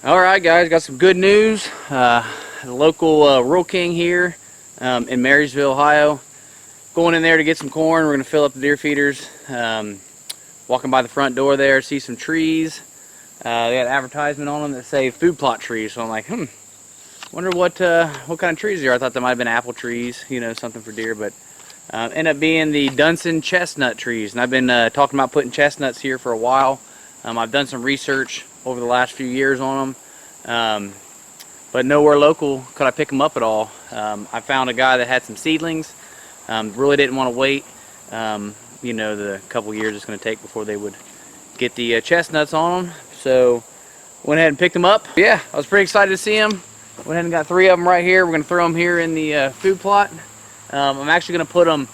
Alright guys, got some good news. The local Rural King here in Marysville, Ohio. Going in there to get some corn. We're going to fill up the deer feeders. Walking by the front door there, see some trees. They had an advertisement on them that say food plot trees. So I'm like, wonder what kind of trees they are. I thought they might have been apple trees, you know, something for deer, but ended up being the DUNSTAN chestnut trees. And I've been talking about putting chestnuts here for a while. I've done some research over the last few years on them, but nowhere local could I pick them up at all. I found a guy that had some seedlings. Really didn't want to wait, you know, the couple years it's going to take before they would get the chestnuts on them. So went ahead and picked them up. Yeah, I was pretty excited to see them. Went ahead and got 3 of them right here. We're going to throw them here in the food plot. I'm actually going to put them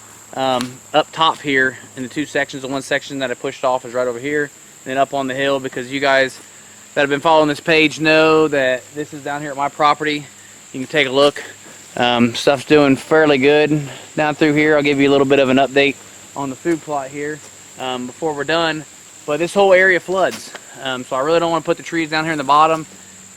up top here in the 2 sections. The one section that I pushed off is right over here, and then up on the hill, because you guys that have been following this page know that this is down here at my property. You can take a look. Stuff's doing fairly good down through here. I'll give you a little bit of an update on the food plot here before we're done. But this whole area floods, so I really don't want to put the trees down here in the bottom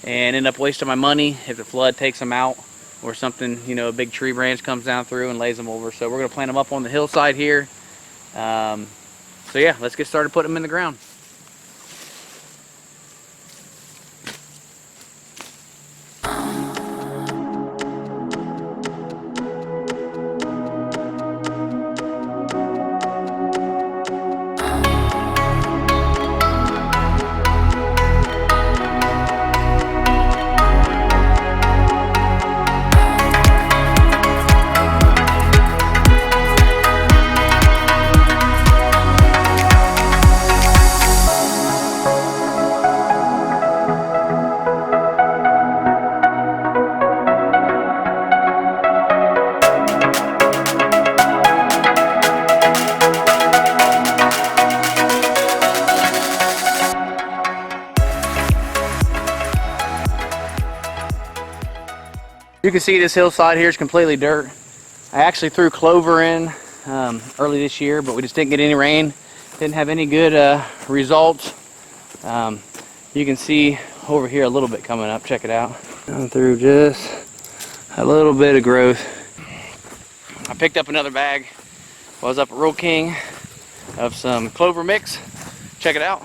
and end up wasting my money if the flood takes them out, or something, you know, a big tree branch comes down through and lays them over. So we're going to plant them up on the hillside here. So yeah, let's get started putting them in the ground. You can see this hillside here is completely dirt. I actually threw clover in early this year, but we just didn't get any rain. Didn't have any good results. You can see over here a little bit coming up. Check it out. Going through just a little bit of growth. I picked up another bag while I was up at Rural King of some clover mix. Check it out.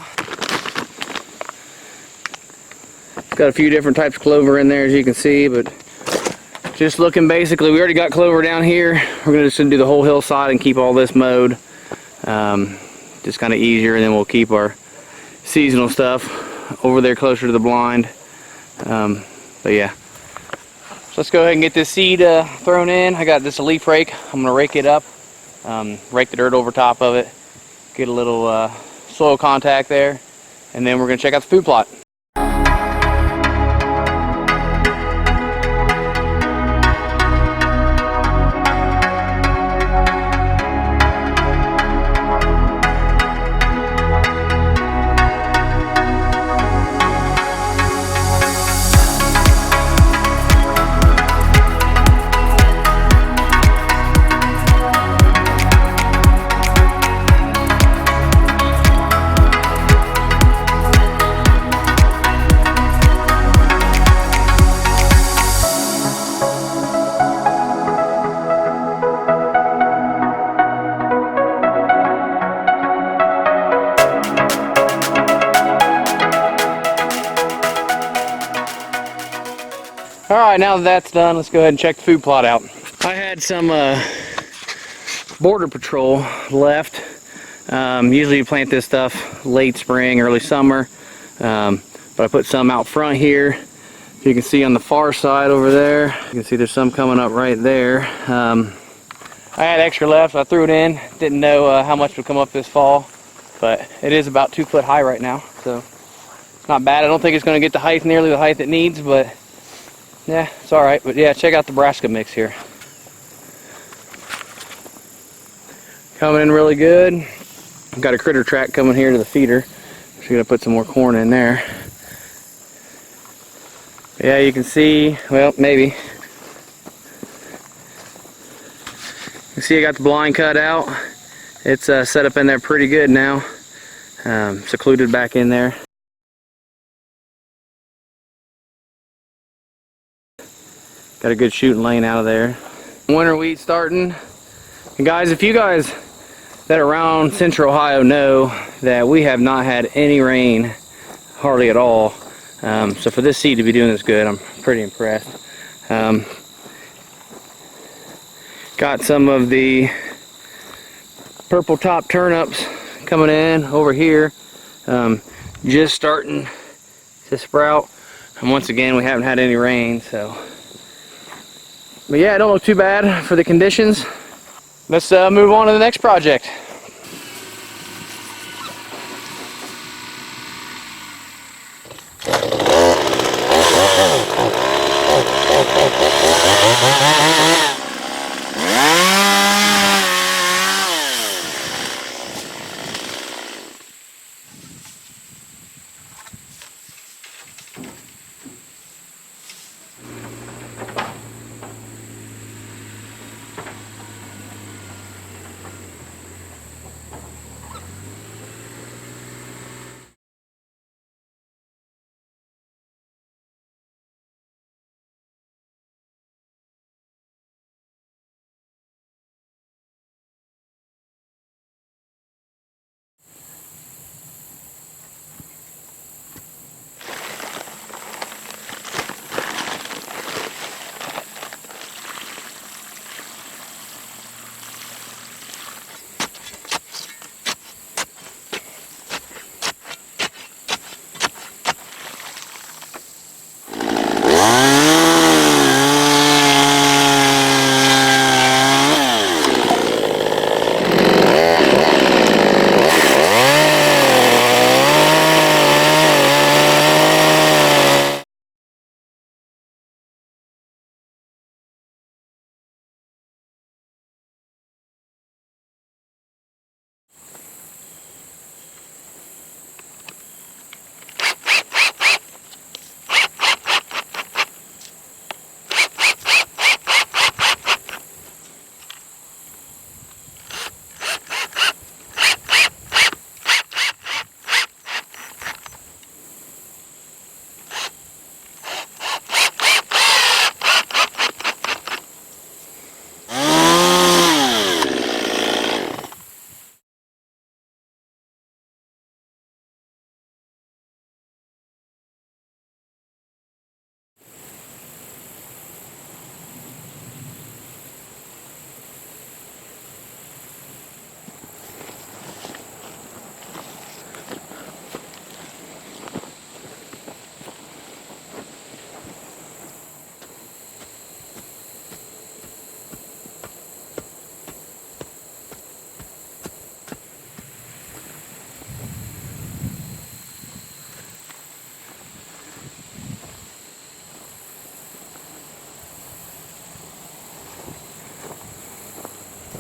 Got a few different types of clover in there, as you can see, but just looking, basically, we already got clover down here. We're just gonna do the whole hillside and keep all this mowed. Just kind of easier, and then we'll keep our seasonal stuff over there closer to the blind. But yeah, so let's go ahead and get this seed thrown in. I got this leaf rake. I'm gonna rake it up, rake the dirt over top of it, get a little soil contact there, and then we're gonna check out the food plot. Alright, now that that's done, let's go ahead and check the food plot out. I had some border patrol left. Usually you plant this stuff late spring, early summer, but I put some out front here. You can see on the far side over there, you can see there's some coming up right there. I had extra left, so I threw it in. Didn't know how much would come up this fall, but it is about 2 foot high right now, so it's not bad. I don't think it's going to get the height, nearly the height it needs, but yeah, it's alright. But yeah, check out the brassica mix here. Coming in really good. I've got a critter track coming here to the feeder. So I'm going to put some more corn in there. Yeah, you can see, well, maybe. You can see I got the blind cut out. It's set up in there pretty good now. Secluded back in there. Got a good shooting lane out of there. Winter wheat starting. And guys, if you guys that are around Central Ohio know that we have not had any rain, hardly at all. So for this seed to be doing this good, I'm pretty impressed. Got some of the purple top turnips coming in over here, just starting to sprout. And once again, we haven't had any rain, so. But yeah, it don't look too bad for the conditions. Let's move on to the next project.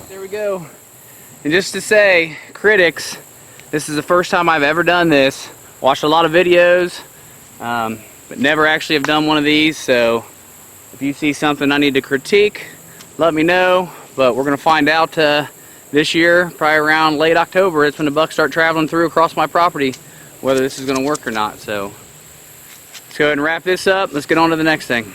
There we go. And just to say, critics, this is the first time I've ever done this. Watched a lot of videos, but never actually have done one of these. So if you see something I need to critique, let me know. But we're gonna find out this year, probably around late October. It's when the bucks start traveling through across my property, whether this is gonna work or not. So let's go ahead and wrap this up. Let's get on to the next thing.